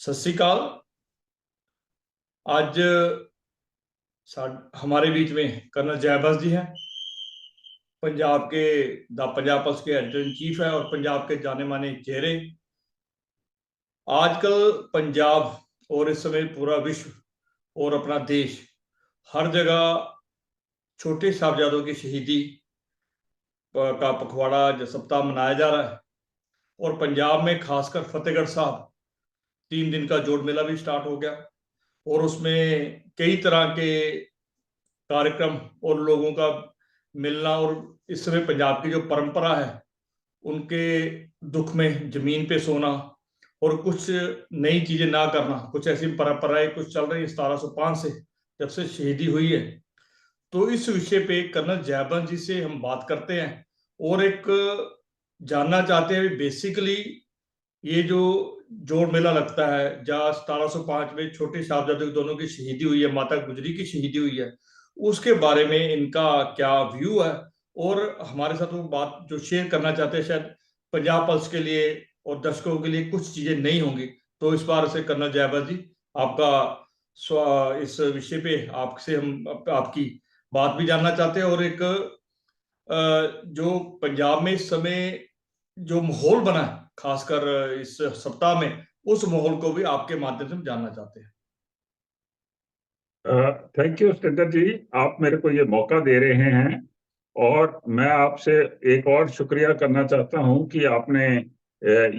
सत श्री अकाल। आज हमारे बीच में कर्नल जयबख्श जी हैं। पंजाब के द पंजाब पल्स के एडिटर इन चीफ है और पंजाब के जाने माने चेहरे। आजकल पंजाब और इस समय पूरा विश्व और अपना देश हर जगह छोटे साहबजादों की शहीदी का पखवाड़ा जो सप्ताह मनाया जा रहा है। और पंजाब में खासकर फतेहगढ़ साहब 3 दिन का जोड़ मेला भी स्टार्ट हो गया और उसमें कई तरह के कार्यक्रम और लोगों का मिलना। और इस समय पंजाब की जो परंपरा है उनके दुख में जमीन पे सोना और कुछ नई चीजें ना करना, कुछ ऐसी परंपराएं कुछ चल रही है 1705 से, जब से शहीदी हुई है। तो इस विषय पे कर्नल जयबख्श जी से हम बात करते हैं और एक जानना चाहते हैं बेसिकली ये जो जोड़ मेला लगता है जहाँ 1705 में छोटे साहबजादे दोनों की शहीदी हुई है, माता गुजरी की शहीदी हुई है, उसके बारे में इनका क्या व्यू है। और हमारे साथ वो बात जो शेयर करना चाहते हैं शायद पंजाब पल्स के लिए और दर्शकों के लिए कुछ चीजें नहीं होंगी। तो इस बार से कर्नल जयबख्श जी, आपका इस विषय पे आपसे हम आपकी बात भी जानना चाहते हैं और एक जो पंजाब में इस समय जो माहौल बना है खासकर इस सप्ताह में, उस माहौल को भी आपके माध्यम से हम जानना चाहते हैं। थैंक यू स्टेंडर जी, आप मेरे को ये मौका दे रहे हैं और मैं आपसे एक और शुक्रिया करना चाहता हूं कि आपने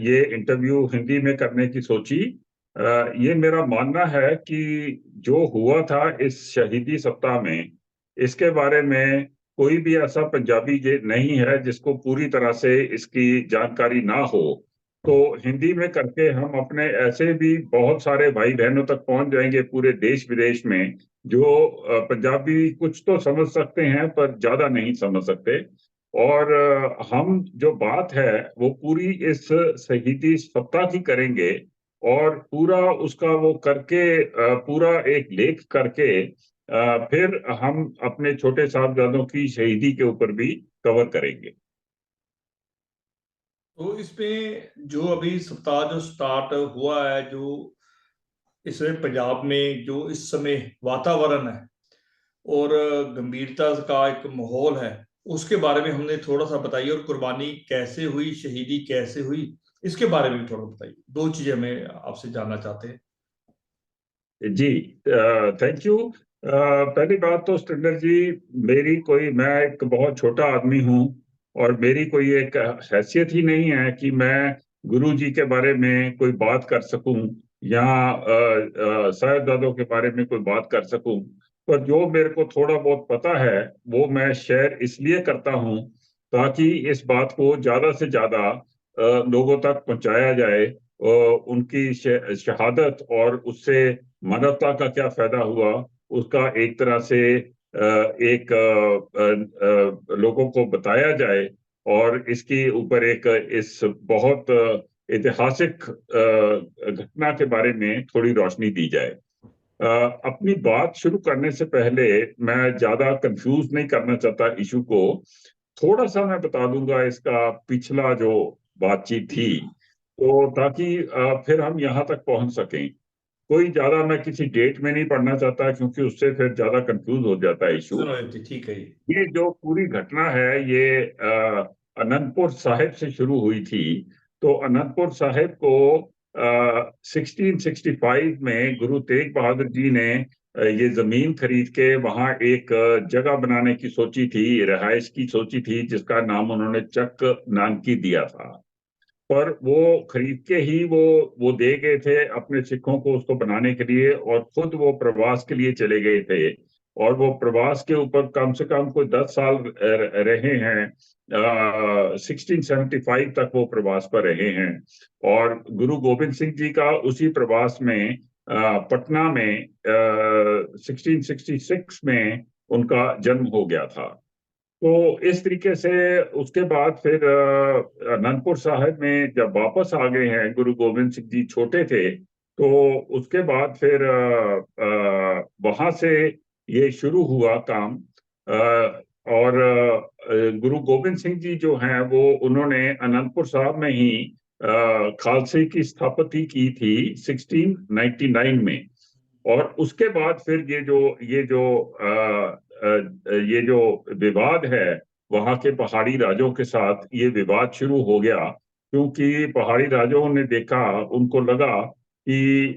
ये इंटरव्यू हिंदी में करने की सोची। ये मेरा मानना है कि जो हुआ था इस शहीदी सप्ताह में, इसके बारे में कोई भी ऐसा पंजाबी ये नहीं है जिसको पूरी तरह से इसकी जानकारी ना हो। तो हिंदी में करके हम अपने ऐसे भी बहुत सारे भाई बहनों तक पहुंच जाएंगे पूरे देश विदेश में, जो पंजाबी कुछ तो समझ सकते हैं पर ज्यादा नहीं समझ सकते। और हम जो बात है वो पूरी इस शहीदी सप्ताह की करेंगे और पूरा उसका वो करके पूरा एक लेख करके फिर हम अपने छोटे साहबजादों की शहीदी के ऊपर भी कवर करेंगे। तो इसमें जो अभी सप्ताह जो स्टार्ट हुआ है, जो इसमें पंजाब में जो इस समय वातावरण है और गंभीरता का एक माहौल है, उसके बारे में हमने थोड़ा सा बताइए। और कुर्बानी कैसे हुई, शहीदी कैसे हुई, इसके बारे में भी थोड़ा बताइए। 2 चीजें हमें आपसे जानना चाहते हैं। जी, थैंक यू। पहली बात तो स्टैंडर्ड जी, मैं एक बहुत छोटा आदमी हूँ और मेरी कोई एक हैसियत ही नहीं है कि मैं गुरु जी के बारे में कोई बात कर सकूं या साहिबजादों के बारे में कोई बात कर सकूं। पर जो मेरे को थोड़ा बहुत पता है वो मैं शेयर इसलिए करता हूं ताकि इस बात को ज्यादा से ज्यादा लोगों तक पहुंचाया जाए। उनकी शहादत और उससे मानवता का क्या फायदा हुआ, उसका एक तरह से लोगों को बताया जाए और इसके ऊपर एक इस बहुत ऐतिहासिक घटना के बारे में थोड़ी रोशनी दी जाए। अपनी बात शुरू करने से पहले मैं ज्यादा कंफ्यूज नहीं करना चाहता इशू को। थोड़ा सा मैं बता दूंगा इसका पिछला जो बातचीत थी, तो ताकि फिर हम यहाँ तक पहुंच सकें। कोई ज्यादा मैं किसी डेट में नहीं पढ़ना चाहता क्योंकि उससे फिर ज्यादा कंफ्यूज हो जाता है इशू। सुनो जी, ठीक है जी। ये जो पूरी घटना है ये अनंतपुर साहिब से शुरू हुई थी। तो अनंतपुर साहिब को 1665 में गुरु तेग बहादुर जी ने ये जमीन खरीद के वहां एक जगह बनाने की सोची थी, रिहाइश की सोची थी, जिसका नाम उन्होंने चक नानकी दिया था। पर वो खरीद के ही वो दे गए थे अपने सिखों को उसको बनाने के लिए और खुद वो प्रवास के लिए चले गए थे। और वो प्रवास के ऊपर कम से कम कोई 10 साल रहे हैं। 1675 तक वो प्रवास पर रहे हैं। और गुरु गोविंद सिंह जी का उसी प्रवास में पटना में 1666 में उनका जन्म हो गया था। तो इस तरीके से उसके बाद फिर अनंतपुर साहिब में जब वापस आ गए हैं, गुरु गोविंद सिंह जी छोटे थे, तो उसके बाद फिर वहां से ये शुरू हुआ काम। और गुरु गोविंद सिंह जी जो हैं वो उन्होंने अनंतपुर साहिब में ही खालसे की स्थापति की थी 1699 में। और उसके बाद फिर ये जो विवाद है वहां के पहाड़ी राजों के साथ, ये विवाद शुरू हो गया क्योंकि पहाड़ी राजाओं ने देखा, उनको लगा कि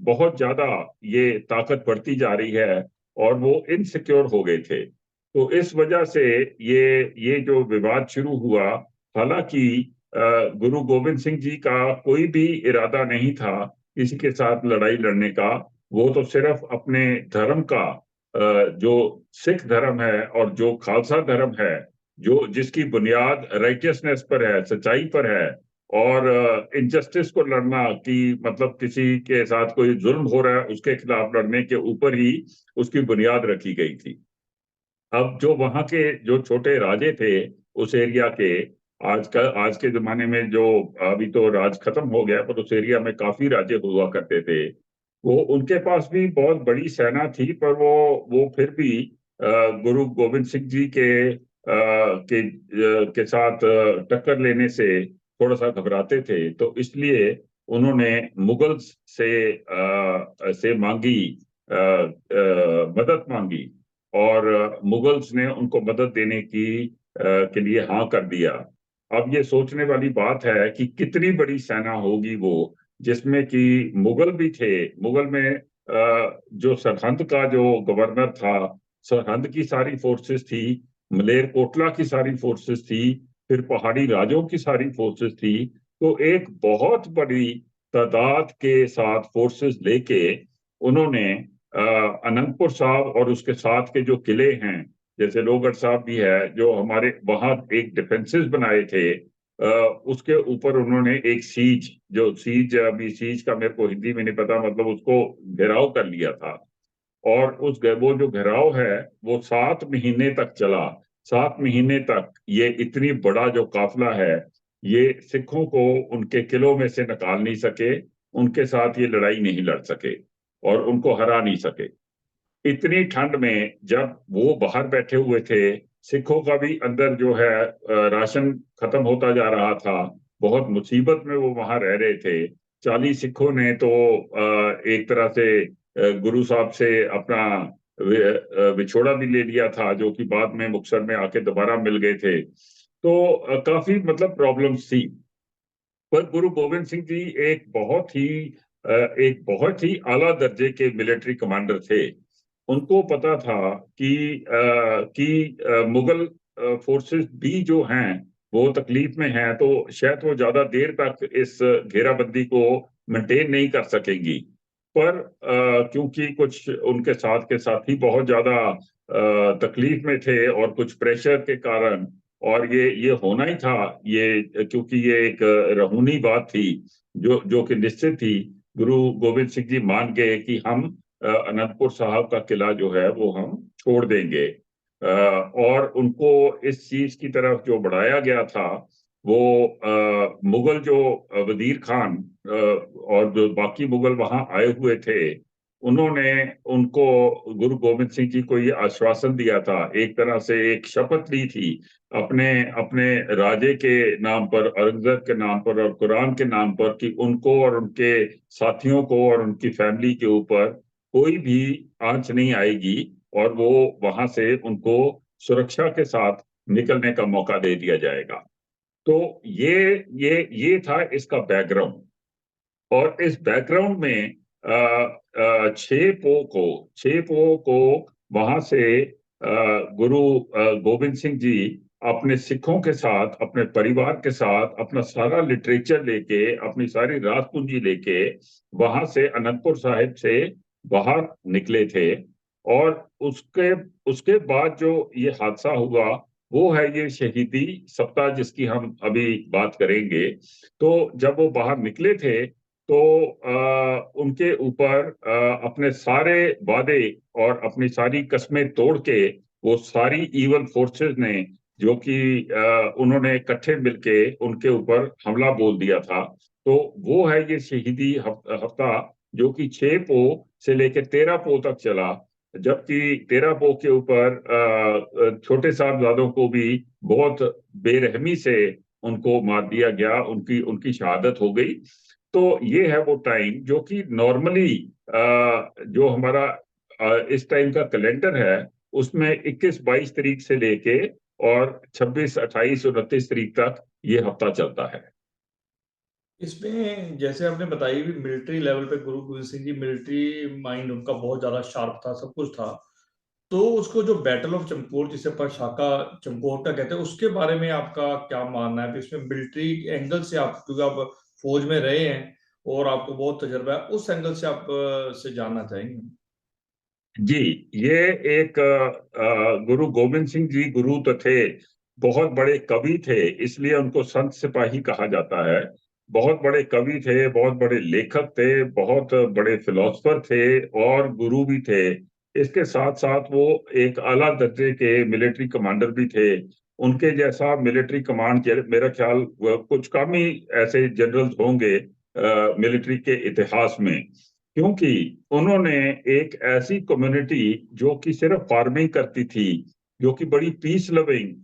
बहुत ज्यादा ये ताकत बढ़ती जा रही है और वो इनसिक्योर हो गए थे। तो इस वजह से ये जो विवाद शुरू हुआ। हालांकि गुरु गोविंद सिंह जी का कोई भी इरादा नहीं था किसी के साथ लड़ाई लड़ने का। वो तो सिर्फ अपने धर्म का, जो सिख धर्म है और जो खालसा धर्म है, जो जिसकी बुनियाद राइटियसनेस पर है, सच्चाई पर है, और इनजस्टिस को लड़ना, कि मतलब किसी के साथ कोई जुल्म हो रहा है उसके खिलाफ लड़ने के ऊपर ही उसकी बुनियाद रखी गई थी। अब जो वहां के जो छोटे राजे थे उस एरिया के, आज के जमाने में जो, अभी तो राज खत्म हो गया, पर उस एरिया में काफी राजे हुआ करते थे। वो उनके पास भी बहुत बड़ी सेना थी, पर वो फिर भी गुरु गोविंद सिंह जी के साथ टक्कर लेने से थोड़ा सा घबराते थे। तो इसलिए उन्होंने मुगल्स से मांगी, मदद मांगी, और मुगल्स ने उनको मदद देने के लिए हाँ कर दिया। अब ये सोचने वाली बात है कि कितनी बड़ी सेना होगी वो, जिसमें कि मुगल भी थे। मुगल में जो सरहंद का जो गवर्नर था, सरहंद की सारी फोर्सेस थी, मलेरकोटला की सारी फोर्सेस थी, फिर पहाड़ी राजों की सारी फोर्सेस थी। तो एक बहुत बड़ी तादाद के साथ फोर्सेस लेके उन्होंने अनंतपुर साहब और उसके साथ के जो किले हैं, जैसे लोहगढ़ साहब भी है, जो हमारे वहां एक डिफेंसेस बनाए थे, उसके ऊपर उन्होंने एक अभी सीज का मेरे को हिंदी में नहीं पता, मतलब उसको घेराव कर लिया था। और वो जो घेराव है वो 7 महीने तक चला। 7 महीने तक ये इतनी बड़ा जो काफिला है, ये सिखों को उनके किलों में से निकाल नहीं सके, उनके साथ ये लड़ाई नहीं लड़ सके और उनको हरा नहीं सके। इतनी ठंड में जब वो बाहर बैठे हुए थे, सिखों का भी अंदर जो है राशन खत्म होता जा रहा था, बहुत मुसीबत में वो वहां रह रहे थे। 40 सिखों ने तो एक तरह से गुरु साहब से अपना विछोड़ा भी ले लिया था, जो कि बाद में मुक्तसर में आके दोबारा मिल गए थे। तो काफी मतलब प्रॉब्लम्स थी। पर गुरु गोविंद सिंह जी एक बहुत ही आला दर्जे के मिलिट्री कमांडर थे। उनको पता था कि मुगल फोर्सेस भी जो हैं वो तकलीफ में हैं, तो शायद वो ज्यादा देर तक इस घेराबंदी को मेंटेन नहीं कर सकेंगी। पर क्योंकि कुछ उनके साथ के साथी बहुत ज्यादा तकलीफ में थे और कुछ प्रेशर के कारण, और ये होना ही था, ये क्योंकि ये एक रहूनी बात थी जो कि निश्चित थी। गुरु गोविंद सिंह जी मान गए कि हम अनंतपुर साहब का किला जो है वो हम छोड़ देंगे। और उनको इस चीज की तरफ जो बढ़ाया गया था, वो मुगल जो वजीर खान और जो बाकी मुगल वहां आए हुए थे, उन्होंने उनको गुरु गोविंद सिंह जी को ये आश्वासन दिया था, एक तरह से एक शपथ ली थी अपने अपने राजे के नाम पर, औरंगजेब के नाम पर और कुरान के नाम पर, कि उनको और उनके साथियों को और उनकी फैमिली के ऊपर कोई भी आंच नहीं आएगी, और वो वहां से उनको सुरक्षा के साथ निकलने का मौका दे दिया जाएगा। तो ये था इसका बैकग्राउंड। और इस बैकग्राउंड में छह पो को वहां से गुरु गोविंद सिंह जी अपने सिखों के साथ, अपने परिवार के साथ, अपना सारा लिटरेचर लेके, अपनी सारी राज पूंजी लेके वहां से अनंतपुर साहिब से बाहर निकले थे। और उसके उसके बाद जो ये हादसा हुआ, वो है ये शहीदी सप्ताह जिसकी हम अभी बात करेंगे। तो जब वो बाहर निकले थे, तो उनके ऊपर अपने सारे वादे और अपनी सारी कस्में तोड़ के वो सारी इवल फोर्सेस ने, जो कि उन्होंने इकट्ठे मिलके उनके ऊपर हमला बोल दिया था। तो वो है ये शहीदी हफ्ता, जो कि 6 पो से लेकर 13 पो तक चला। जबकि 13 पो के ऊपर छोटे साहबजादों को भी बहुत बेरहमी से उनको मार दिया गया, उनकी उनकी शहादत हो गई। तो ये है वो टाइम जो कि नॉर्मली जो हमारा इस टाइम का कैलेंडर है उसमें 21-22 तारीख से लेके और 26-28-29 तारीख तक ये हफ्ता चलता है। इसमें जैसे आपने बताई भी, मिलिट्री लेवल पे गुरु गोविंद सिंह जी, मिलिट्री माइंड उनका बहुत ज्यादा शार्प था, सब कुछ था। तो उसको जो बैटल ऑफ चमकौर, जिसे अपन शाका चमकौर का कहते हैं, उसके बारे में आपका क्या मानना है? इसमें मिलिट्री एंगल से आप, क्योंकि आप फौज में रहे हैं और आपको बहुत तजर्बा है, उस एंगल से आप से जानना चाहेंगे। जी, ये एक गुरु गोविंद सिंह जी गुरु तो थे, बहुत बड़े कवि थे, इसलिए उनको संत सिपाही कहा जाता है। बहुत बड़े कवि थे, बहुत बड़े लेखक थे, बहुत बड़े फिलोसफर थे और गुरु भी थे। इसके साथ साथ वो एक आला दर्जे के मिलिट्री कमांडर भी थे। उनके जैसा मिलिट्री कमांड मेरा ख्याल कुछ कम ही ऐसे जनरल्स होंगे मिलिट्री के इतिहास में, क्योंकि उन्होंने एक ऐसी कम्युनिटी जो कि सिर्फ फार्मिंग करती थी, जो कि बड़ी पीस लविंग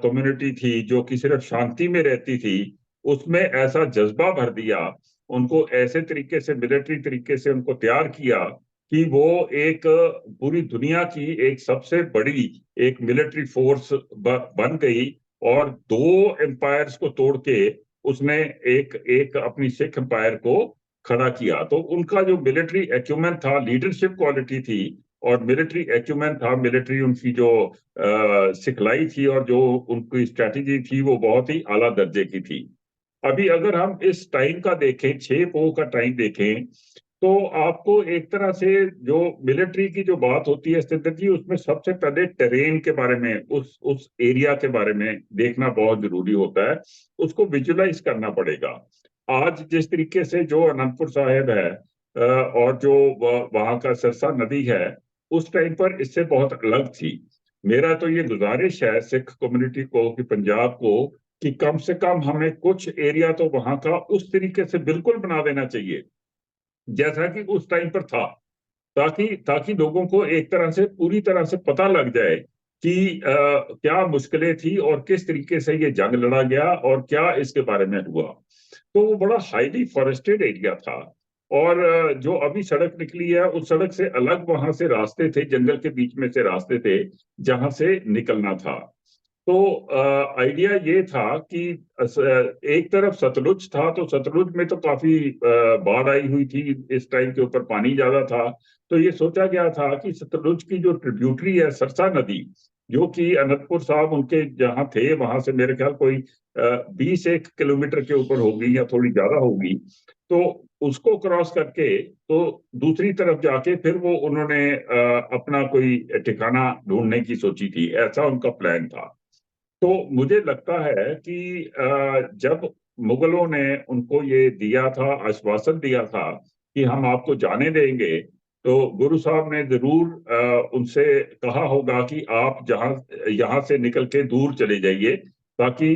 कम्युनिटी थी, जो कि सिर्फ शांति में रहती थी, उसमें ऐसा जज्बा भर दिया, उनको ऐसे तरीके से मिलिट्री तरीके से उनको तैयार किया कि वो एक पूरी दुनिया की एक सबसे बड़ी एक मिलिट्री फोर्स बन गई और दो एम्पायर्स को तोड़ के उसने एक एक अपनी सिख एम्पायर को खड़ा किया। तो उनका जो मिलिट्री एक्यूमेंट था, लीडरशिप क्वालिटी थी और मिलिट्री एक्यूमेंट था, मिलिट्री उनकी जो सिखलाई थी और जो उनकी स्ट्रेटेजी थी वो बहुत ही आला दर्जे की थी। अभी अगर हम इस टाइम का देखें, 6 पोह का टाइम देखें, तो आपको एक तरह से जो मिलिट्री की जो बात होती है स्थिति जी, उसमें सबसे पहले टेरेन के बारे में, उस एरिया के बारे में देखना बहुत जरूरी होता है, उसको विजुलाइज करना पड़ेगा। आज जिस तरीके से जो अनंतपुर साहिब है और जो वहां का सरसा नदी है, उस टाइम पर इससे बहुत अलग थी। मेरा तो ये गुजारिश है सिख कम्युनिटी को कि पंजाब को, कि कम से कम हमें कुछ एरिया तो वहां का उस तरीके से बिल्कुल बना देना चाहिए जैसा कि उस टाइम पर था, ताकि ताकि लोगों को एक तरह से पूरी तरह से पता लग जाए कि क्या मुश्किलें थी और किस तरीके से ये जंग लड़ा गया और क्या इसके बारे में हुआ। तो वो बड़ा हाईली फॉरेस्टेड एरिया था और जो अभी सड़क निकली है उस सड़क से अलग वहां से रास्ते थे, जंगल के बीच में से रास्ते थे जहां से निकलना था। तो आइडिया ये था कि एक तरफ सतलुज था, तो सतलुज में तो काफी बाढ़ आई हुई थी, इस टाइम के ऊपर पानी ज्यादा था। तो ये सोचा गया था कि सतलुज की जो ट्रिब्यूटरी है सरसा नदी, जो कि अनंतपुर साहब उनके जहाँ थे वहां से मेरे ख्याल कोई 20 एक किलोमीटर के ऊपर होगी या थोड़ी ज्यादा होगी, तो उसको क्रॉस करके तो दूसरी तरफ जाके फिर वो उन्होंने अपना कोई ठिकाना ढूंढने की सोची थी, ऐसा उनका प्लान था। तो मुझे लगता है कि जब मुगलों ने उनको ये दिया था, आश्वासन दिया था कि हम आपको जाने देंगे, तो गुरु साहब ने जरूर उनसे कहा होगा कि आप जहां यहाँ से निकल के दूर चले जाइए, ताकि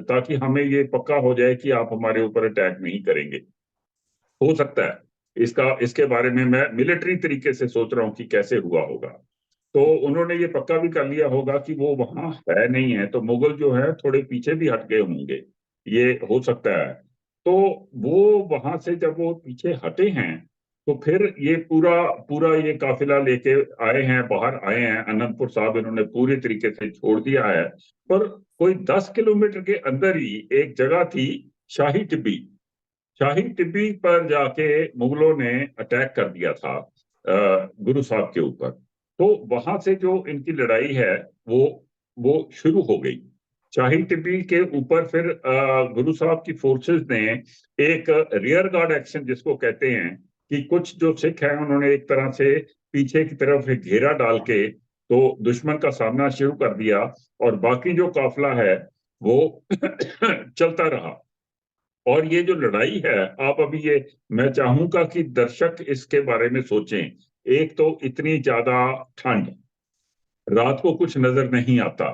ताकि हमें ये पक्का हो जाए कि आप हमारे ऊपर अटैक नहीं करेंगे। हो सकता है इसके बारे में मैं मिलिट्री तरीके से सोच रहा हूँ कि कैसे हुआ होगा। तो उन्होंने ये पक्का भी कर लिया होगा कि वो वहां है नहीं है, तो मुगल जो है थोड़े पीछे भी हट गए होंगे, ये हो सकता है। तो वो वहां से जब वो पीछे हटे हैं, तो फिर ये पूरा पूरा ये काफिला लेके आए हैं, बाहर आए हैं, अनंतपुर साहब इन्होंने पूरी तरीके से छोड़ दिया है। पर कोई 10 किलोमीटर के अंदर ही एक जगह थी, शाही टिब्बी। शाही टिब्बी पर जाके मुगलों ने अटैक कर दिया था गुरु साहब के ऊपर। तो वहां से जो इनकी लड़ाई है वो वो शुरू हो गई। शाही टिब्बी के ऊपर फिर गुरु साहब की फोर्सेस ने एक रियर गार्ड एक्शन जिसको कहते हैं, कि कुछ जो सिख हैं उन्होंने एक तरह से पीछे की तरफ एक घेरा डाल के तो दुश्मन का सामना शुरू कर दिया और बाकी जो काफिला है वो चलता रहा। और ये जो लड़ाई है, आप अभी ये, मैं चाहूंगा कि दर्शक इसके बारे में सोचें। एक तो इतनी ज्यादा ठंड, रात को कुछ नजर नहीं आता,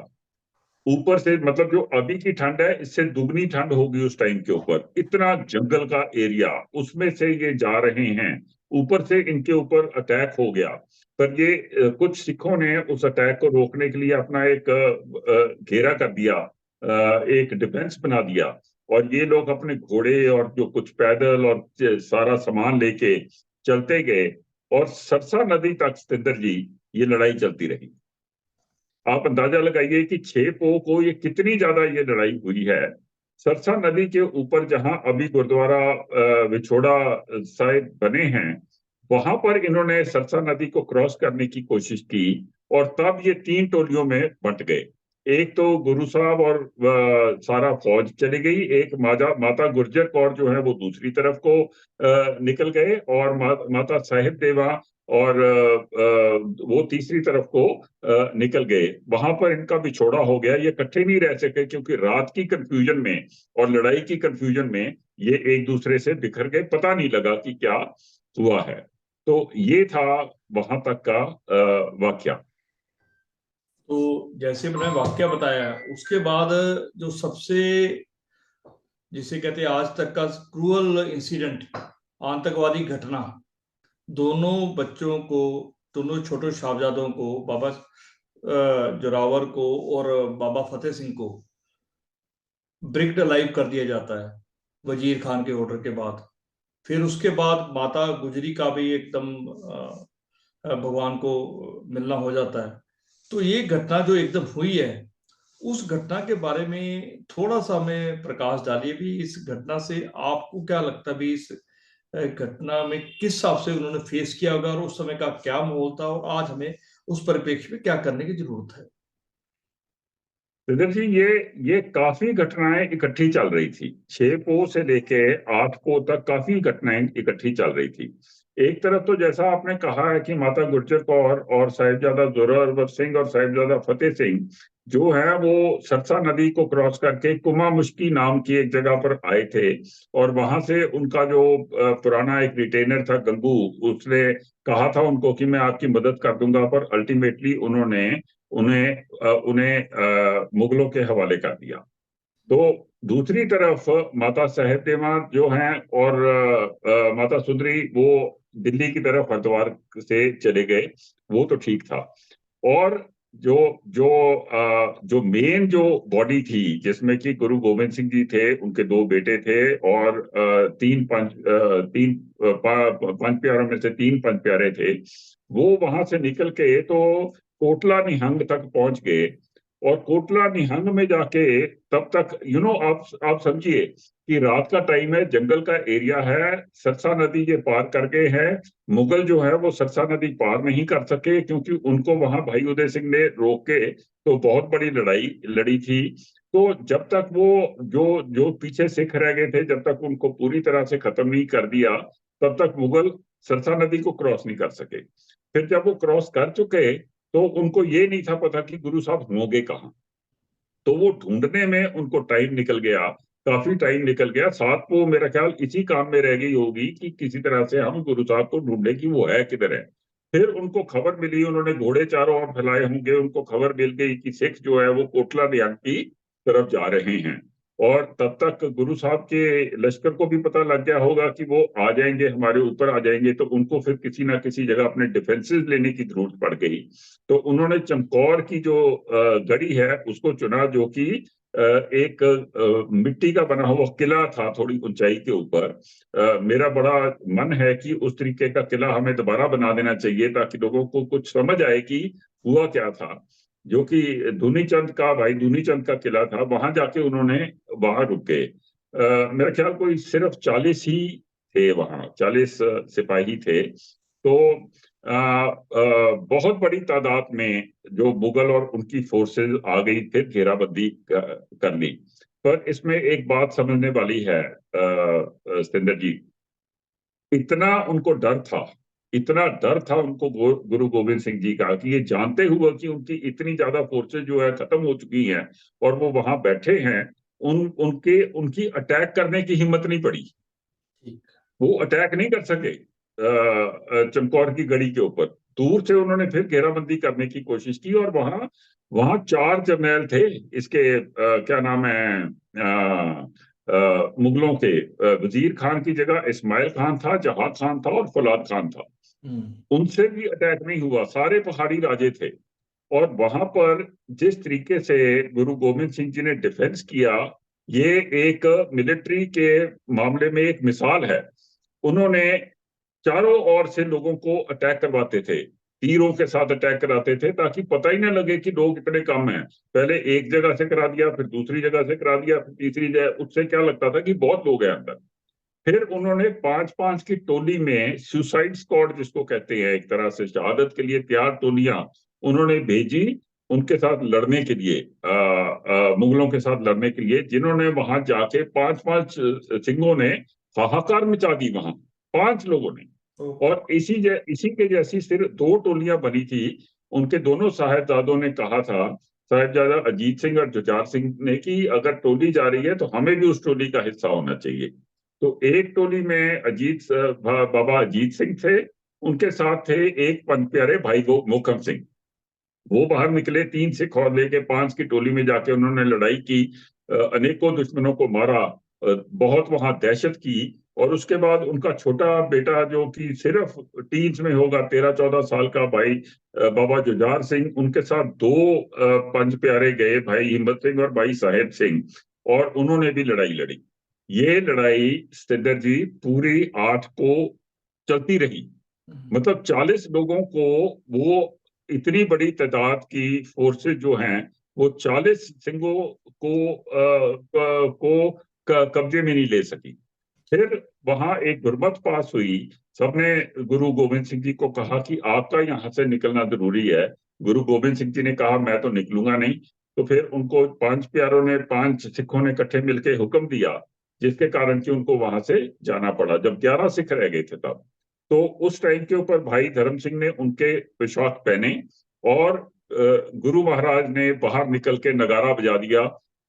ऊपर से मतलब जो अभी की ठंड है इससे दुगनी ठंड होगी उस टाइम के ऊपर, इतना जंगल का एरिया, उसमें से ये जा रहे हैं, ऊपर से इनके ऊपर अटैक हो गया। पर ये कुछ सिखों ने उस अटैक को रोकने के लिए अपना एक घेरा कर दिया एक डिफेंस बना दिया, और ये लोग अपने घोड़े और जो कुछ पैदल और सारा सामान लेके चलते गए, और सरसा नदी तक, सतेंद्र जी, ये लड़ाई चलती रही। आप अंदाजा लगाइए कि 6 पो को ये कितनी ज्यादा ये लड़ाई हुई है। सरसा नदी के ऊपर जहां अभी गुरुद्वारा विछोड़ा साहिब बने हैं, वहां पर इन्होंने सरसा नदी को क्रॉस करने की कोशिश की, और तब ये 3 टोलियों में बंट गए। एक तो गुरु साहब और सारा फौज चली गई, एक माता गुर्जर कौर जो है वो दूसरी तरफ को निकल गए, और माता साहिब देवा और वो तीसरी तरफ को निकल गए। वहां पर इनका बिछोड़ा हो गया, ये इकट्ठे नहीं रह सके, क्योंकि रात की कंफ्यूजन में और लड़ाई की कंफ्यूजन में ये एक दूसरे से बिखर गए, पता नहीं लगा कि क्या हुआ है। तो ये था वहां तक का वाक्या। तो जैसे मैंने वाक्य बताया, उसके बाद जो सबसे, जिसे कहते हैं आज तक का क्रूअल इंसिडेंट, आतंकवादी घटना, दोनों बच्चों को, दोनों छोटे साहबजादों को, बाबा जोरावर को और बाबा फतेह सिंह को ब्रिक्ड अलाइव कर दिया जाता है वजीर खान के ऑर्डर के बाद। फिर उसके बाद माता गुजरी का भी एकदम भगवान को मिलना हो जाता है। तो ये घटना जो एकदम हुई है, उस घटना के बारे में थोड़ा सा हमें प्रकाश डालिए भी। इस घटना से आपको क्या लगता है भी, इस घटना में किस हिसाब से उन्होंने फेस किया होगा, और उस समय का क्या माहौल था, और आज हमें उस परिप्रेक्ष्य में क्या करने की जरूरत है? विदर जी, ये काफी घटनाएं इकट्ठी चल रही थी। 6 पो से लेके 8 पो तक काफी घटनाएं इकट्ठी चल रही थी। एक तरफ तो जैसा आपने कहा है कि माता गुर्जर कौर और साहिबजादा जोरावर सिंह और साहिबजादा फतेह सिंह जो है वो सरसा नदी को क्रॉस करके कुमा मुश्की नाम की एक जगह पर आए थे, और वहां से उनका जो पुराना एक रिटेनर था गंगू, उसने कहा था उनको कि मैं आपकी मदद कर दूंगा, पर अल्टीमेटली उन्होंने उन्हें मुगलों के हवाले कर दिया। तो दूसरी तरफ माता साहेब देवा जो हैं और माता सुंदरी, वो दिल्ली की तरफ हरिद्वार से चले गए, वो तो ठीक था। और जो जो जो मेन जो बॉडी थी, जिसमें कि गुरु गोविंद सिंह जी थे, उनके 2 बेटे थे, और पंच प्यारों में से 3 पंच प्यारे थे, वो वहां से निकल के तो कोटला निहंग तक पहुंच गए। और कोटला निहंग में जाके तब तक आप समझिए कि रात का टाइम है, जंगल का एरिया है, सरसा नदी ये पार कर गए हैं। मुगल जो है वो सरसा नदी पार नहीं कर सके, क्योंकि उनको वहां भाई उदय सिंह ने रोक के तो बहुत बड़ी लड़ाई लड़ी थी। तो जब तक वो जो जो पीछे सिख रह गए थे, जब तक उनको पूरी तरह से खत्म नहीं कर दिया, तब तक मुगल सरसा नदी को क्रॉस नहीं कर सके। फिर जब वो क्रॉस कर चुके, तो उनको ये नहीं था पता कि गुरु साहब होंगे कहाँ। तो वो ढूंढने में उनको टाइम निकल गया, काफी टाइम निकल गया। 7 पो मेरा ख्याल इसी काम में रह गई होगी कि किसी तरह से हम गुरु साहब को ढूंढे कि वो है किधर है। फिर उनको खबर मिली, उन्होंने घोड़े चारों ओर फैलाए होंगे, उनको खबर मिल गई कि सिख जो है वो कोटला निहंग की तरफ जा रहे हैं। और तब तक गुरु साहब के लश्कर को भी पता लग गया होगा कि वो आ जाएंगे, हमारे ऊपर आ जाएंगे, तो उनको फिर किसी ना किसी जगह अपने डिफेंसेस लेने की जरूरत पड़ गई। तो उन्होंने चमकौर की जो गढ़ी है उसको चुना, जो कि एक मिट्टी का बना हुआ किला था, थोड़ी ऊंचाई के ऊपर। मेरा बड़ा मन है कि उस तरीके का किला हमें दोबारा बना देना चाहिए, ताकि लोगों को कुछ समझ आए कि हुआ क्या था। जो कि भाई दूनी चंद का किला था, वहां जाके उन्होंने वहां रुक गए। मेरा ख्याल कोई सिर्फ 40 ही थे वहां, 40 सिपाही थे। तो बहुत बड़ी तादाद में जो मुगल और उनकी फोर्सेस आ गई, फिर घेराबंदी कर ली। पर इसमें एक बात समझने वाली है सतेंद्र जी, इतना उनको डर था, इतना डर था उनको गुरु गोविंद सिंह जी का, कि ये जानते हुए कि उनकी इतनी ज्यादा फोर्सेज जो है खत्म हो चुकी हैं और वो वहां बैठे हैं, उनकी अटैक करने की हिम्मत नहीं पड़ी। वो अटैक नहीं कर सके चमकौर की गढ़ी के ऊपर। दूर से उन्होंने फिर घेराबंदी करने की कोशिश की, और वहां वहां 4 जर्नैल थे इसके, क्या नाम है, मुगलों के। वजीर खान की जगह इस्माइल खान था, जहाद खान था और फौलाद खान था। उनसे भी अटैक नहीं हुआ, सारे पहाड़ी राजे थे। और वहां पर जिस तरीके से गुरु गोविंद सिंह जी ने डिफेंस किया, ये एक मिलिट्री के मामले में एक मिसाल है। उन्होंने चारों ओर से लोगों को अटैक करवाते थे, तीरों के साथ अटैक कराते थे, ताकि पता ही ना लगे कि लोग इतने कम हैं। पहले एक जगह से करा दिया, फिर दूसरी जगह से करा दिया, फिर तीसरी जगह। उससे क्या लगता था कि बहुत लोग हैं अंदर। फिर उन्होंने 5-5 की टोली में सुसाइड स्क्वाड जिसको कहते हैं, एक तरह से शहादत के लिए तैयार टोलियां उन्होंने भेजी उनके साथ लड़ने के लिए, मुगलों के साथ लड़ने के लिए, जिन्होंने वहां जाके 5-5 सिंहों ने हाहाकार मचा दी वहां, 5 लोगों ने। ओके। और इसी के जैसी सिर्फ 2 टोलियां बनी थी। उनके दोनों साहेबजादों ने कहा था, साहिबजादा अजीत सिंह और जुझार सिंह ने, कि अगर टोली जा रही है तो हमें भी उस टोली का हिस्सा होना चाहिए। तो एक टोली में बाबा अजीत सिंह थे, उनके साथ थे एक पंज प्यारे भाई मोहकम सिंह। वो बाहर निकले 3 सिख और लेके 5 की टोली में जाके उन्होंने लड़ाई की, अनेकों दुश्मनों को मारा, बहुत वहां दहशत की। और उसके बाद उनका छोटा बेटा जो कि सिर्फ टीन्स में होगा, 13-14 साल का भाई, बाबा जुझार सिंह, उनके साथ 2 पंज प्यारे गए, भाई हिम्मत सिंह और भाई साहेब सिंह, और उन्होंने भी लड़ाई लड़ी। ये लड़ाई सिद्धर जी पूरी 8 को चलती रही। मतलब 40 लोगों को, वो इतनी बड़ी तादाद की फोर्सेस जो हैं, वो 40 सिंहों को कब्जे में नहीं ले सकी। फिर वहां एक गुरमत पास हुई। सबने गुरु गोविंद सिंह जी को कहा कि आपका यहाँ से निकलना जरूरी है। गुरु गोविंद सिंह जी ने कहा मैं तो निकलूंगा नहीं। तो फिर उनको 5 प्यारों ने, 5 सिखों ने इकट्ठे मिलकर हुक्म दिया, जिसके कारण कि उनको वहां से जाना पड़ा, जब 11 सिख रह गए थे तब। तो उस टाइम के ऊपर भाई धर्म सिंह ने उनके पोशाक पहने, और गुरु महाराज ने बाहर निकल के नगारा बजा दिया।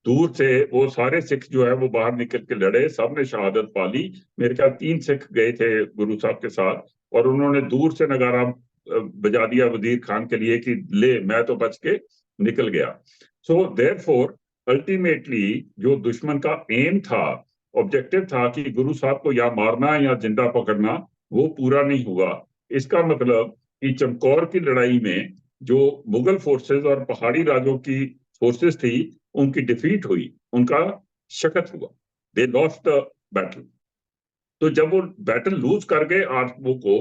दूर से वो सारे सिख जो है वो बाहर निकल के लड़े, सबने शहादत पा ली। मेरे ख्याल 3 सिख गए थे गुरु साहब के साथ, और उन्होंने दूर से नगारा बजा दिया वजीर खान के लिए कि ले, मैं तो बच के निकल गया। सो देयरफॉर अल्टीमेटली जो दुश्मन का एम था, ऑब्जेक्टिव था कि गुरु साहब को या मारना या जिंदा पकड़ना, वो पूरा नहीं हुआ। इसका मतलब कि चमकौर की लड़ाई में जो मुगल फोर्सेस और पहाड़ी राजों की फोर्सेस थी, उनकी डिफीट हुई, उनका शकत हुआ, दे लॉस्ट द बैटल। तो जब वो बैटल लूज कर गए 8 को,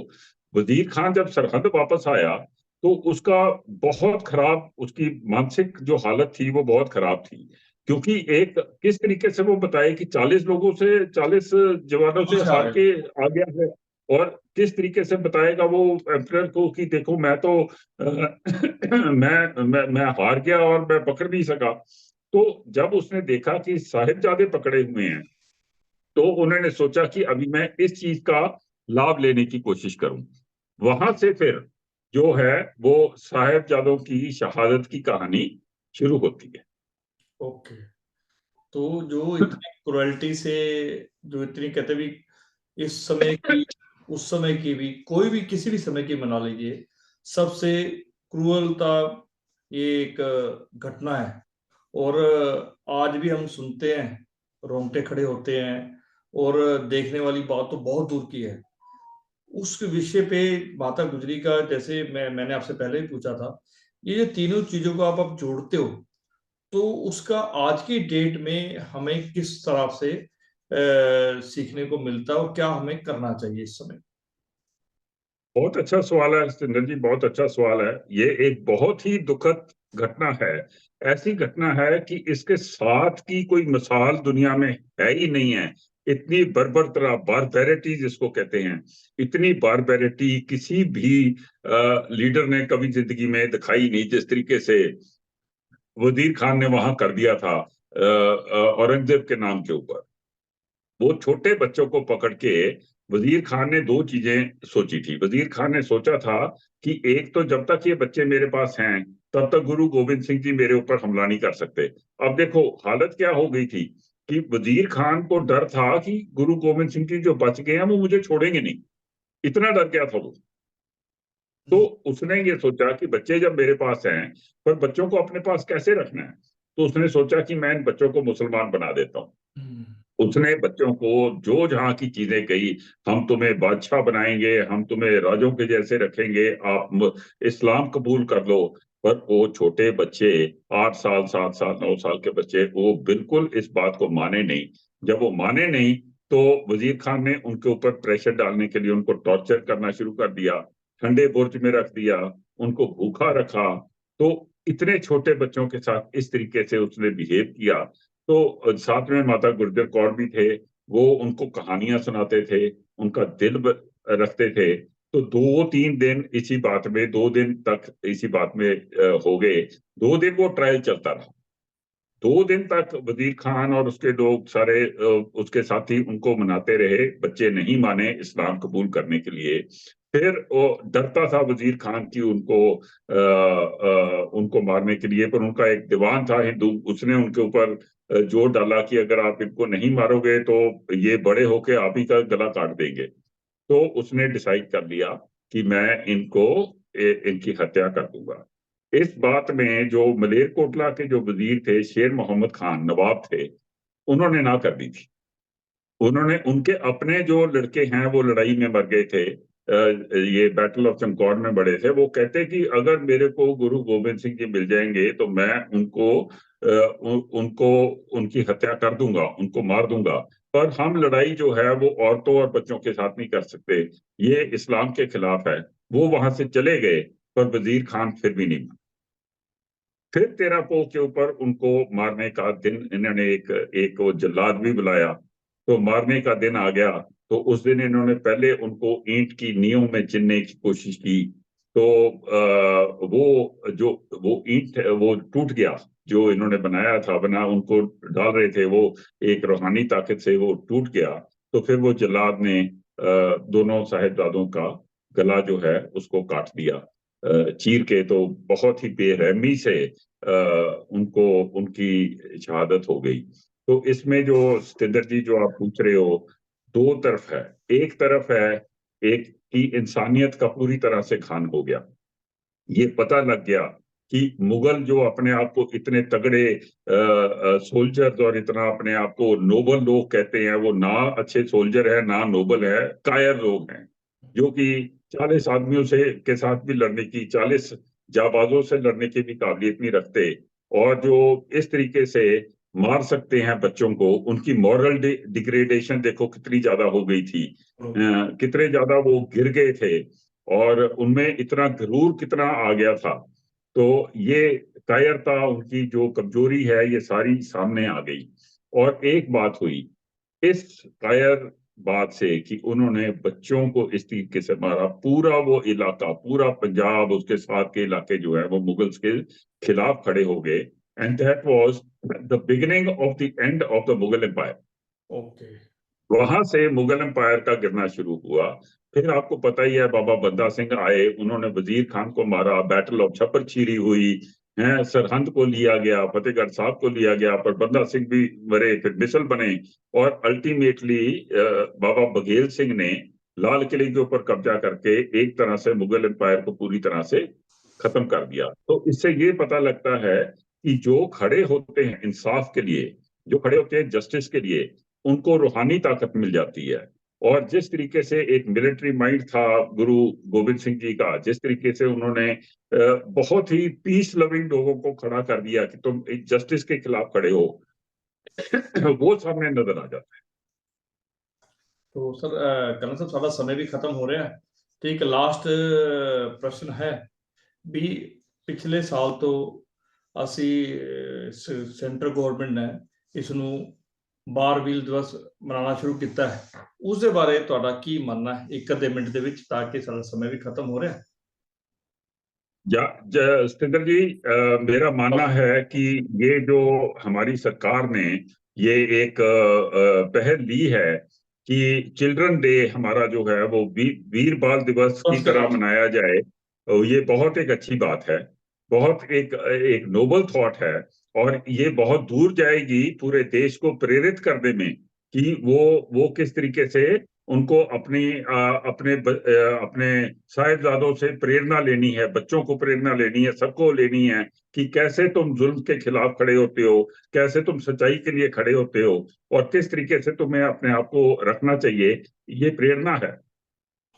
वजीर खान जब सरहद वापस आया, तो उसका बहुत खराब, उसकी मानसिक जो हालत थी वो बहुत खराब थी। क्योंकि एक किस तरीके से वो बताए कि 40 लोगों से, 40 जवानों से अच्छा हार है। के आ गया है, और किस तरीके से बताएगा वो एम्परर को कि देखो मैं तो मैं हार गया और मैं पकड़ नहीं सका। तो जब उसने देखा कि साहिबजादे पकड़े हुए हैं, तो उन्होंने सोचा कि अभी मैं इस चीज का लाभ लेने की कोशिश करूं। वहां से फिर जो है वो साहिबजादों की शहादत की कहानी शुरू होती है। ओके। तो जो इतनी क्रुएल्टी से, जो इतनी कहते भी, इस समय की, उस समय की भी, कोई भी किसी भी समय की मना लीजिए, सबसे क्रूरता ये एक घटना है। और आज भी हम सुनते हैं, रोंगटे खड़े होते हैं। और देखने वाली बात तो बहुत दूर की है। उस विषय पे माता गुजरी का, जैसे मैंने आपसे पहले भी पूछा था, ये जो तीनों चीजों को आप जोड़ते हो, तो उसका आज की डेट में हमें किस तरह से सीखने को मिलता है, और क्या हमें करना चाहिए इस समय? बहुत अच्छा सवाल है सिंदर जी, बहुत अच्छा सवाल है। ये एक बहुत ही दुखद घटना है। ऐसी घटना है कि इसके साथ की कोई मिसाल दुनिया में है ही नहीं है। इतनी बर्बर तरह, बारबैरिटी जिसको कहते हैं, इतनी बारबैरिटी किसी भी लीडर ने कभी जिंदगी में दिखाई नहीं, जिस तरीके से वजीर खान ने वहां कर दिया था औरंगजेब के नाम के ऊपर। वो छोटे बच्चों को पकड़ के, वजीर खान ने 2 चीजें सोची थी। वजीर खान ने सोचा था कि एक तो जब तक ये बच्चे मेरे पास हैं, तब तक गुरु गोविंद सिंह जी मेरे ऊपर हमला नहीं कर सकते। अब देखो हालत क्या हो गई थी, कि वजीर खान को डर था कि गुरु गोविंद सिंह जी जो बच गए हैं वो मुझे छोड़ेंगे नहीं, इतना डर गया था वो। तो उसने ये सोचा कि बच्चे जब मेरे पास हैं, पर बच्चों को अपने पास कैसे रखना है। तो उसने सोचा कि मैं इन बच्चों को मुसलमान बना देता हूँ। हम्म। उसने बच्चों को जो जहां की चीजें कही, हम तुम्हें बादशाह बनाएंगे, हम तुम्हें राजों के जैसे रखेंगे, आप इस्लाम कबूल कर लो। पर वो छोटे बच्चे, 8 साल 7 साल 9 साल के बच्चे, वो बिल्कुल इस बात को माने नहीं। जब वो माने नहीं तो वजीर खान ने उनके ऊपर प्रेशर डालने के लिए उनको टॉर्चर करना शुरू कर दिया, ठंडे बुर्ज में रख दिया, उनको भूखा रखा। तो इतने छोटे बच्चों के साथ इस तरीके से उसने बिहेव किया। तो साथ में माता गुर्जर कौर भी थे, वो उनको कहानियां सुनाते थे, उनका दिल रखते थे। तो 2 3 दिन इसी बात में, 2 दिन तक इसी बात में हो गए। 2 दिन वो ट्रायल चलता रहा। 2 दिन तक वजीर खान और उसके लोग सारे, उसके साथी उनको मनाते रहे, बच्चे नहीं माने इस्लाम कबूल करने के लिए। फिर वो डरता था वजीर खान की उनको मारने के लिए, पर उनका एक दीवान था हिंदू, उसने उनके ऊपर जोर डाला कि अगर आप इनको नहीं मारोगे तो ये बड़े होके आप ही का गला काट देंगे। तो उसने डिसाइड कर लिया कि मैं इनकी हत्या कर दूंगा। इस बात में जो मलेरकोटला के जो वजीर थे, शेर मोहम्मद खान नवाब थे, उन्होंने ना कर दी थी। उन्होंने, उनके अपने जो लड़के हैं वो लड़ाई में मर गए थे, ये बैटल ऑफ चमकौर में बड़े थे। वो कहते कि अगर मेरे को गुरु गोविंद सिंह जी मिल जाएंगे तो मैं उनको उनकी हत्या कर दूंगा, उनको मार दूंगा। पर हम लड़ाई जो है वो औरतों और बच्चों के साथ नहीं कर सकते, ये इस्लाम के खिलाफ है। वो वहां से चले गए, पर वजीर खान फिर भी नहीं। फिर 13 पोह के ऊपर उनको मारने का दिन इन्होंने एक एक वो जल्लाद भी बुलाया। तो मारने का दिन आ गया। तो उस दिन इन्होंने पहले उनको ईंट की नींव में चिनने की कोशिश की। तो वो ईंट वो टूट गया, जो इन्होंने बनाया था, बना उनको डाल रहे थे, वो एक रूहानी ताकत से वो टूट गया। तो फिर वो जल्लाद ने दोनों साहिबजादों का गला जो है उसको काट दिया, चीर के। तो बहुत ही बेरहमी से उनको, उनकी शहादत हो गई। तो इसमें जो सतेंद्र जी जो आप पूछ रहे हो, 2 तरफ है। एक तरफ है, एक की इंसानियत का पूरी तरह से खान हो गया। ये पता लग गया कि मुगल जो अपने आप को इतने तगड़े सोल्जर्स और इतना अपने आप को नोबल लोग कहते हैं, वो ना अच्छे सोल्जर है ना नोबल है, कायर लोग हैं, जो कि 40 आदमियों से के साथ भी लड़ने की, 40 जाबाजों से लड़ने की भी काबिलियत नहीं रखते। और जो इस तरीके से मार सकते हैं बच्चों को, उनकी मॉरल डिग्रेडेशन देखो कितनी ज्यादा हो गई थी, कितने ज्यादा वो गिर गए थे, और उनमें इतना गरूर कितना आ गया था। तो ये कायरता, उनकी जो कमजोरी है, ये सारी सामने आ गई। और एक बात हुई इस कायर बात से कि उन्होंने बच्चों को इस तरीके से मारा, पूरा वो इलाका, पूरा पंजाब, उसके साथ के इलाके जो है वो मुगल्स के खिलाफ खड़े हो गए। And that was the beginning of the end of the Mughal empire. Okay. वहां से मुगल एम्पायर का गिरना शुरू हुआ। फिर आपको पता ही है, बाबा बंदा सिंह आए, उन्होंने वजीर खान को मारा, बैटल ऑफ छप्पर छिरी हुई है, सरहंद को लिया गया, फतेहगढ़ साहब को लिया गया, पर बंदा सिंह भी मरे, फिर मिसल बने। और अल्टीमेटली बाबा बघेल सिंह ने लाल किले के ऊपर कब्जा करके एक तरह से मुगल एम्पायर को पूरी तरह से खत्म कर दिया। तो इससे ये पता लगता है कि जो खड़े होते हैं इंसाफ के लिए, जो खड़े होते हैं जस्टिस के लिए, उनको रूहानी ताकत मिल जाती है। और जिस तरीके से एक मिलिट्री माइंड था गुरु गोविंद सिंह जी का, जिस तरीके से उन्होंने बहुत ही पीस लविंग लोगों को खड़ा कर दिया कि तुम जस्टिस के खिलाफ खड़े हो, वो सामने नजर आ जाता है। तो सर करण साहब साਡਾ समय भी खत्म हो रहा है, तो एक लास्ट प्रश्न है भी ਪਿਛਲੇ ਸਾਲ ਤੋਂ ਅਸੀਂ ਸੈਂਟਰ ਗਵਰਨਮੈਂਟ ਨੇ ਇਸ ਨੂੰ ਬਾਰ ਵੀਲ ਦਿਵਸ ਮਨਾਉਣਾ ਸ਼ੁਰੂ ਕੀਤਾ ਹੈ, ਉਸ ਦੇ ਬਾਰੇ ਤੁਹਾਡਾ ਕੀ ਮੰਨਣਾ ਹੈ ਇੱਕ ਅੱਧੇ ਮਿੰਟ ਦੇ ਵਿੱਚ, ਤਾਂ ਕਿ ਸਾਡਾ समय भी खत्म हो रहा है। सतेंद्र जी, मेरा मानना है कि ये जो हमारी सरकार ने ये एक पहल ली है कि चिल्ड्रन डे हमारा जो है वो वीर बाल दिवस की तरह मनाया जाए, तो ये बहुत एक अच्छी बात है, बहुत एक एक नोबल थॉट है। और ये बहुत दूर जाएगी पूरे देश को प्रेरित करने में कि वो किस तरीके से उनको अपने साहिबजादों से प्रेरणा लेनी है, बच्चों को प्रेरणा लेनी है, सबको लेनी है कि कैसे तुम जुल्म के खिलाफ खड़े होते हो, कैसे तुम सच्चाई के लिए खड़े होते हो, और किस तरीके से तुम्हें अपने आप को रखना चाहिए, ये प्रेरणा है।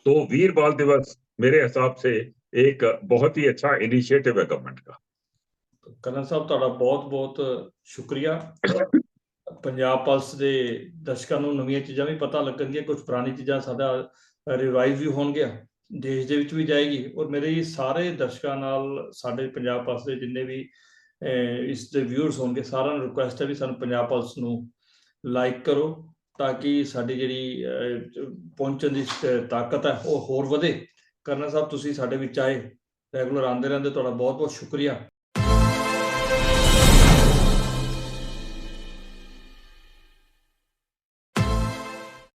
तो वीर बाल दिवस मेरे हिसाब से एक बहुत ही अच्छा इनिशिएटिव है गवर्नमेंट का। ਕਰਨਲ ਸਾਹਿਬ ਤੁਹਾਡਾ ਬਹੁਤ-ਬਹੁਤ ਸ਼ੁਕਰੀਆ। ਪੰਜਾਬ ਪਲਸ ਦੇ ਦਰਸ਼ਕਾਂ ਨੂੰ ਨਵੀਆਂ ਚੀਜ਼ਾਂ ਵੀ ਪਤਾ ਲੱਗਣਗੀਆਂ, ਕੁਝ ਪੁਰਾਣੀ ਚੀਜ਼ਾਂ ਸਾਡਾ ਰਿਵਾਈਜ਼ ਵੀ ਹੋਣਗੀਆਂ, ਦੇਸ਼ ਦੇ ਵਿੱਚ ਵੀ ਜਾਏਗੀ। ਔਰ ਮੇਰੇ ਸਾਰੇ ਦਰਸ਼ਕਾਂ ਨਾਲ ਸਾਡੇ ਪੰਜਾਬ ਪਲਸ ਦੇ ਜਿੰਨੇ ਵੀ ਇਸ ਦੇ ਵਿਊਅਰਸ ਹੋਣਗੇ, ਸਾਰਿਆਂ ਨੂੰ ਰਿਕੁਐਸਟ ਹੈ ਵੀ ਸਾਨੂੰ ਪੰਜਾਬ ਪਲਸ ਨੂੰ ਲਾਈਕ ਕਰੋ ਤਾਂ ਕਿ ਸਾਡੀ ਜਿਹੜੀ ਪਹੁੰਚਣ ਦੀ ਤਾਕਤ ਹੈ ਉਹ ਹੋਰ ਵਧੇ। ਕਰਨਲ ਸਾਹਿਬ ਤੁਸੀਂ ਸਾਡੇ ਵਿੱਚ ਆਏ, ਰੈਗੂਲਰ ਆਉਂਦੇ ਰਹਿੰਦੇ, ਤੁਹਾਡਾ ਬਹੁਤ ਬਹੁਤ ਸ਼ੁਕਰੀਆ।